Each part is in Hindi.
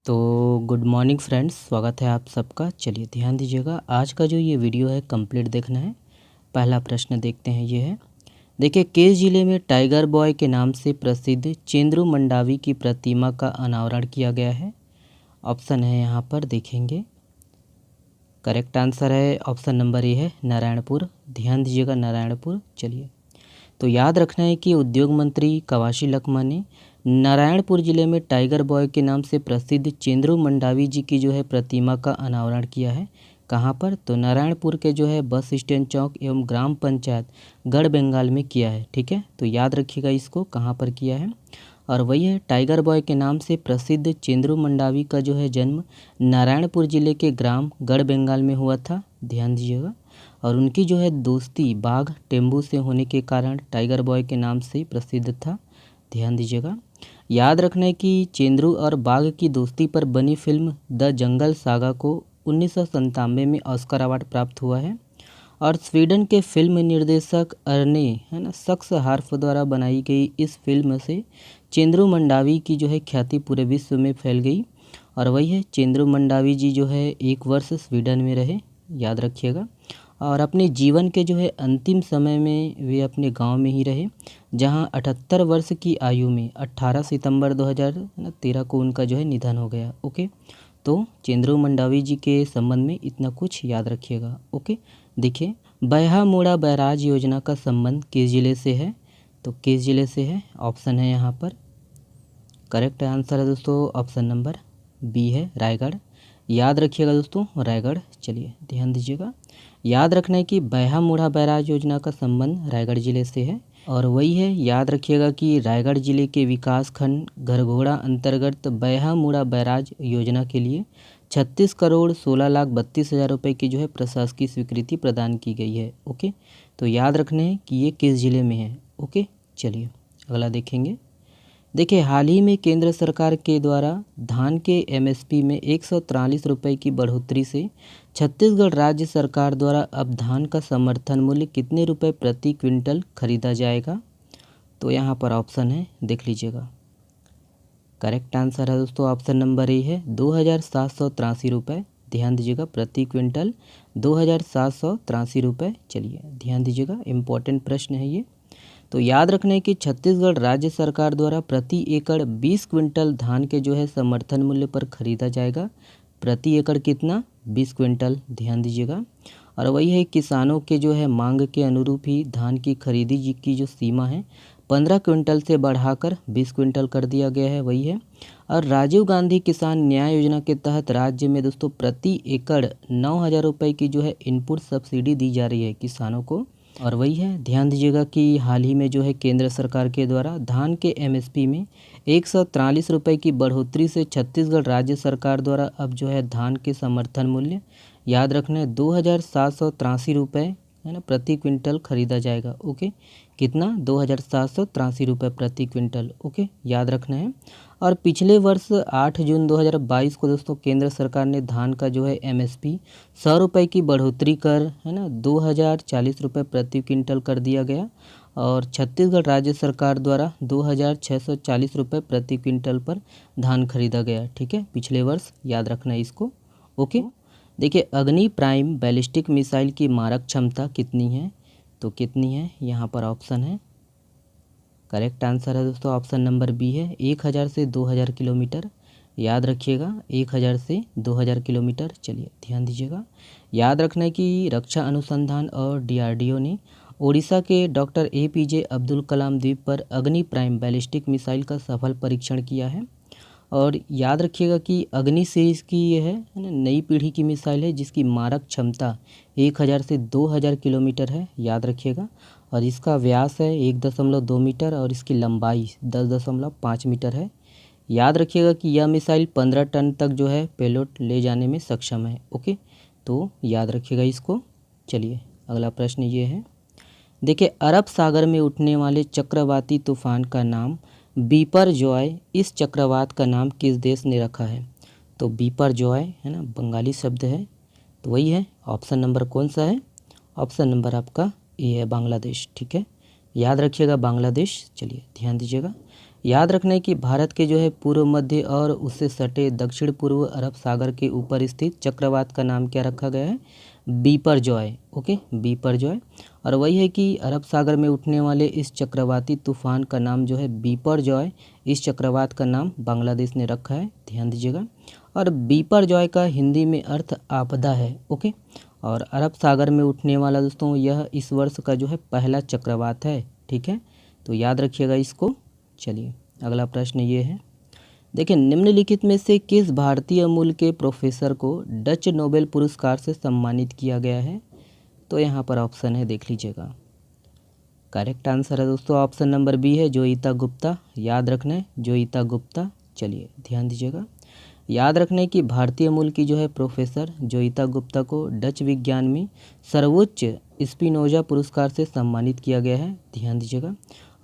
तो गुड मॉर्निंग फ्रेंड्स, स्वागत है आप सबका। चलिए ध्यान दीजिएगा, आज का जो ये वीडियो है कंप्लीट देखना है। पहला प्रश्न देखते हैं, ये है, देखिए, किस जिले में टाइगर बॉय के नाम से प्रसिद्ध चेंद्रू मंडावी की प्रतिमा का अनावरण किया गया है। ऑप्शन है यहाँ पर देखेंगे। करेक्ट आंसर है ऑप्शन नंबर ए है नारायणपुर। ध्यान दीजिएगा, नारायणपुर। चलिए, तो याद रखना है कि उद्योग मंत्री कवाशी लखमा ने नारायणपुर जिले में टाइगर बॉय के नाम से प्रसिद्ध चेंद्रू मंडावी जी की जो है प्रतिमा का अनावरण किया है। कहाँ पर? तो नारायणपुर के जो है बस स्टैंड चौक एवं ग्राम पंचायत गढ़ बेंगाल में किया है। ठीक है, तो याद रखिएगा इसको, कहाँ पर किया है। और वही है, टाइगर बॉय के नाम से प्रसिद्ध चेंद्रू मंडावी का जो है जन्म नारायणपुर जिले के ग्राम गढ़ बेंगाल में हुआ था। ध्यान दीजिएगा। और उनकी जो है दोस्ती बाघ टेम्बू से होने के कारण टाइगर बॉय के नाम से प्रसिद्ध था। ध्यान दीजिएगा। याद रखना है कि चेंद्रू और बाघ की दोस्ती पर बनी फिल्म द जंगल सागा को 1997 में ऑस्कर अवार्ड प्राप्त हुआ है। और स्वीडन के फिल्म निर्देशक अर्ने सक्स हार्फ द्वारा बनाई गई इस फिल्म से चेंद्रू मंडावी की जो है ख्याति पूरे विश्व में फैल गई। और वही है, चेंद्रू मंडावी जी जो है 1 वर्ष स्वीडन में रहे, याद रखिएगा। और अपने जीवन के जो है अंतिम समय में वे अपने गांव में ही रहे, जहां 78 वर्ष की आयु में 18 सितंबर 2013 को उनका जो है निधन हो गया। ओके, तो चेंद्रू मंडावी जी के संबंध में इतना कुछ याद रखिएगा। ओके, देखिए, बैहा मुड़ा बैराज योजना का संबंध किस जिले से है? तो किस जिले से है? ऑप्शन है यहाँ पर। करेक्ट आंसर है दोस्तों ऑप्शन नंबर बी है रायगढ़। याद रखिएगा दोस्तों, रायगढ़। चलिए ध्यान दीजिएगा। याद रखना है कि बैहा मुड़ा बैराज योजना का संबंध रायगढ़ जिले से है। और वही है, याद रखिएगा कि रायगढ़ जिले के विकास खंड घरघोड़ा अंतर्गत बैहा मुड़ा बैराज योजना के लिए 36 करोड़ 16,32,000 रुपये की जो है प्रशासकीय स्वीकृति प्रदान की गई है। ओके, तो याद रखना है कि ये किस जिले में है। ओके, चलिए अगला देखेंगे। देखिए, हाल ही में केंद्र सरकार के द्वारा धान के एमएसपी में 143 रुपये की बढ़ोतरी से छत्तीसगढ़ राज्य सरकार द्वारा अब धान का समर्थन मूल्य कितने रुपए प्रति क्विंटल खरीदा जाएगा? तो यहाँ पर ऑप्शन है, देख लीजिएगा। करेक्ट आंसर है दोस्तों ऑप्शन नंबर ए है 2,783 रुपये। ध्यान दीजिएगा, प्रति क्विंटल 2,783 रुपये। चलिए ध्यान दीजिएगा, इम्पोर्टेंट प्रश्न है ये। तो याद रखना है कि छत्तीसगढ़ राज्य सरकार द्वारा प्रति एकड़ 20 क्विंटल धान के जो है समर्थन मूल्य पर खरीदा जाएगा। प्रति एकड़ कितना? 20 क्विंटल। ध्यान दीजिएगा। और वही है, किसानों के जो है मांग के अनुरूप ही धान की खरीदी की जो सीमा है 15 क्विंटल से बढ़ाकर 20 क्विंटल कर दिया गया है। वही है। और राजीव गांधी किसान न्याय योजना के तहत राज्य में दोस्तों प्रति एकड़ 9,000 रुपये की जो है इनपुट सब्सिडी दी जा रही है किसानों को। और वही है, ध्यान दीजिएगा कि हाल ही में जो है केंद्र सरकार के द्वारा धान के एमएसपी में 143 रुपये की बढ़ोतरी से छत्तीसगढ़ राज्य सरकार द्वारा अब जो है धान के समर्थन मूल्य, याद रखना है, 2,783 रुपये है ना प्रति क्विंटल खरीदा जाएगा। ओके, कितना? 2,783 रुपये प्रति क्विंटल। ओके, याद रखना है। और पिछले वर्ष 8 जून 2022 को दोस्तों केंद्र सरकार ने धान का जो है एमएसपी 100 रुपये की बढ़ोतरी कर है ना 2,040 रुपये प्रति क्विंटल कर दिया गया। और छत्तीसगढ़ राज्य सरकार द्वारा 2,640 रुपये प्रति क्विंटल पर धान खरीदा गया। ठीक है, पिछले वर्ष, याद रखना है इसको। ओके, देखिए, अग्नि प्राइम बैलिस्टिक मिसाइल की मारक क्षमता कितनी है? तो कितनी है? यहाँ पर ऑप्शन है। करेक्ट आंसर है दोस्तों ऑप्शन नंबर बी है 1,000 से 2,000 किलोमीटर। याद रखिएगा, 1,000 से 2,000 किलोमीटर। चलिए ध्यान दीजिएगा। याद रखना है कि रक्षा अनुसंधान और डीआरडीओ ने ओडिशा के डॉक्टर एपीजे अब्दुल कलाम द्वीप पर अग्नि प्राइम बैलिस्टिक मिसाइल का सफल परीक्षण किया है। और याद रखिएगा कि अग्नि सीरीज़ की ये है ना नई पीढ़ी की मिसाइल है, जिसकी मारक क्षमता 1,000 से 2,000 किलोमीटर है। याद रखिएगा। और इसका व्यास है 1.2 मीटर और इसकी लंबाई 10.5 मीटर है। याद रखिएगा कि यह मिसाइल 15 टन तक जो है पेलोड ले जाने में सक्षम है। ओके, तो याद रखिएगा इसको। चलिए अगला प्रश्न ये है, देखिए, अरब सागर में उठने वाले चक्रवाती तूफान का नाम बीपर जॉय, इस चक्रवात का नाम किस देश ने रखा है? तो बीपर जॉय है ना बंगाली शब्द है, तो वही है। ऑप्शन नंबर कौन सा है? ऑप्शन नंबर आपका ए है बांग्लादेश। ठीक है, याद रखिएगा बांग्लादेश। चलिए ध्यान दीजिएगा। याद रखना है कि भारत के जो है पूर्व मध्य और उससे सटे दक्षिण पूर्व अरब सागर के ऊपर स्थित चक्रवात का नाम क्या रखा गया है, बिपरजॉय। ओके, बिपरजॉय। और वही है कि अरब सागर में उठने वाले इस चक्रवाती तूफान का नाम जो है बिपरजॉय, इस चक्रवात का नाम बांग्लादेश ने रखा है, ध्यान दीजिएगा। और बिपरजॉय का हिंदी में अर्थ आपदा है। ओके, और अरब सागर में उठने वाला दोस्तों यह इस वर्ष का जो है पहला चक्रवात है। ठीक है, तो याद रखिएगा इसको। चलिए अगला प्रश्न ये है, देखिए निम्नलिखित में से किस भारतीय मूल के प्रोफेसर को डच नोबेल पुरस्कार से सम्मानित किया गया है। तो यहाँ पर ऑप्शन है, देख लीजिएगा। करेक्ट आंसर है दोस्तों ऑप्शन नंबर बी है, जोईता गुप्ता। याद रखना है, जोईता गुप्ता। चलिए ध्यान दीजिएगा। याद रखने की भारतीय मूल की जो है प्रोफेसर जोईता गुप्ता को डच विज्ञान में सर्वोच्च स्पिनोजा पुरस्कार से सम्मानित किया गया है, ध्यान दीजिएगा।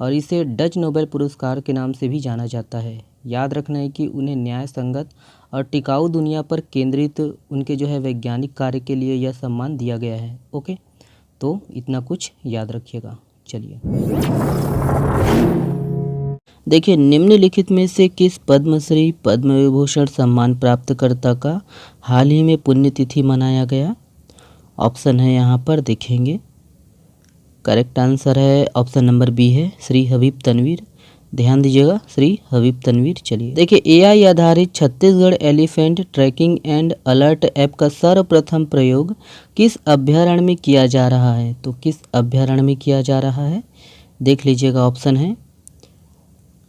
और इसे डच नोबेल पुरस्कार के नाम से भी जाना जाता है। याद रखना है कि उन्हें न्याय संगत और टिकाऊ दुनिया पर केंद्रित उनके जो है वैज्ञानिक कार्य के लिए यह सम्मान दिया गया है। ओके, तो इतना कुछ याद रखिएगा। चलिए देखिए निम्नलिखित में से किस पद्मश्री पद्म विभूषण सम्मान प्राप्तकर्ता का हाल ही में पुण्यतिथि मनाया गया। ऑप्शन है यहाँ पर देखेंगे। करेक्ट आंसर है ऑप्शन नंबर बी है, श्री हबीब तनवीर। ध्यान दीजिएगा, श्री हबीब तनवीर। चलिए देखिए एआई आधारित Chhattisgarh elephant tracking and alert app का सर्वप्रथम प्रयोग किस अभ्यारण्य में किया जा रहा है। तो किस अभ्यारण्य में किया जा रहा है, देख लीजिएगा। ऑप्शन है,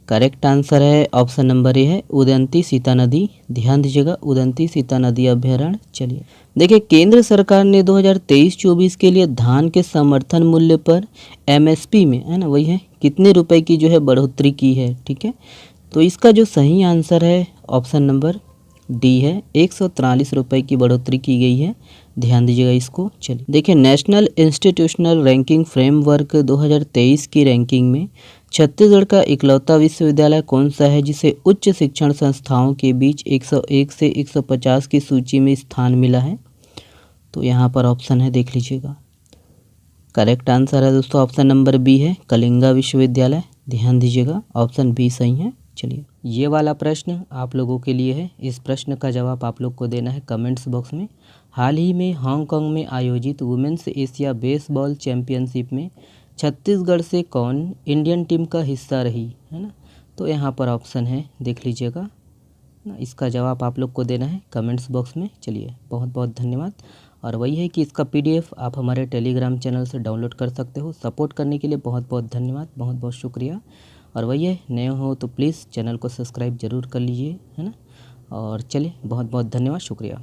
करेक्ट आंसर है ऑप्शन नंबर ए है, उदंती सीता नदी। ध्यान दीजिएगा, उदंती सीता नदी अभ्यारण्य। चलिए देखिए केंद्र सरकार ने 2023-24 के लिए धान के समर्थन मूल्य पर एमएसपी में, है ना, वही है, कितने रुपए की जो है बढ़ोतरी की है। ठीक है, तो इसका जो सही आंसर है ऑप्शन नंबर डी है, 143 रुपये की बढ़ोतरी की गई है। ध्यान दीजिएगा इसको। चलिए देखिए नेशनल इंस्टीट्यूशनल रैंकिंग फ्रेमवर्क 2023 की रैंकिंग में छत्तीसगढ़ का इकलौता विश्वविद्यालय कौन सा है जिसे उच्च शिक्षण संस्थाओं के बीच 101 से 150 की सूची में स्थान मिला है। तो यहाँ पर ऑप्शन है, देख लीजिएगा। करेक्ट आंसर है दोस्तों ऑप्शन नंबर बी है, कलिंगा विश्वविद्यालय। ध्यान दीजिएगा, ऑप्शन बी सही है। चलिए ये वाला प्रश्न आप लोगों के लिए है। इस प्रश्न का जवाब आप लोग को देना है कमेंट्स बॉक्स में। हाल ही में हांगकांग में आयोजित वुमेन्स एशिया बेसबॉल चैंपियनशिप में छत्तीसगढ़ से कौन इंडियन टीम का हिस्सा रही, है ना। तो यहाँ पर ऑप्शन है, देख लीजिएगा ना। इसका जवाब आप लोग को देना है कमेंट्स बॉक्स में। चलिए बहुत बहुत धन्यवाद। और वही है कि इसका पीडीएफ आप हमारे टेलीग्राम चैनल से डाउनलोड कर सकते हो। सपोर्ट करने के लिए बहुत बहुत धन्यवाद, बहुत बहुत शुक्रिया। और वही है, नए हो तो प्लीज़ चैनल को सब्सक्राइब ज़रूर कर लीजिए, है ना। और चलिए बहुत बहुत धन्यवाद, शुक्रिया।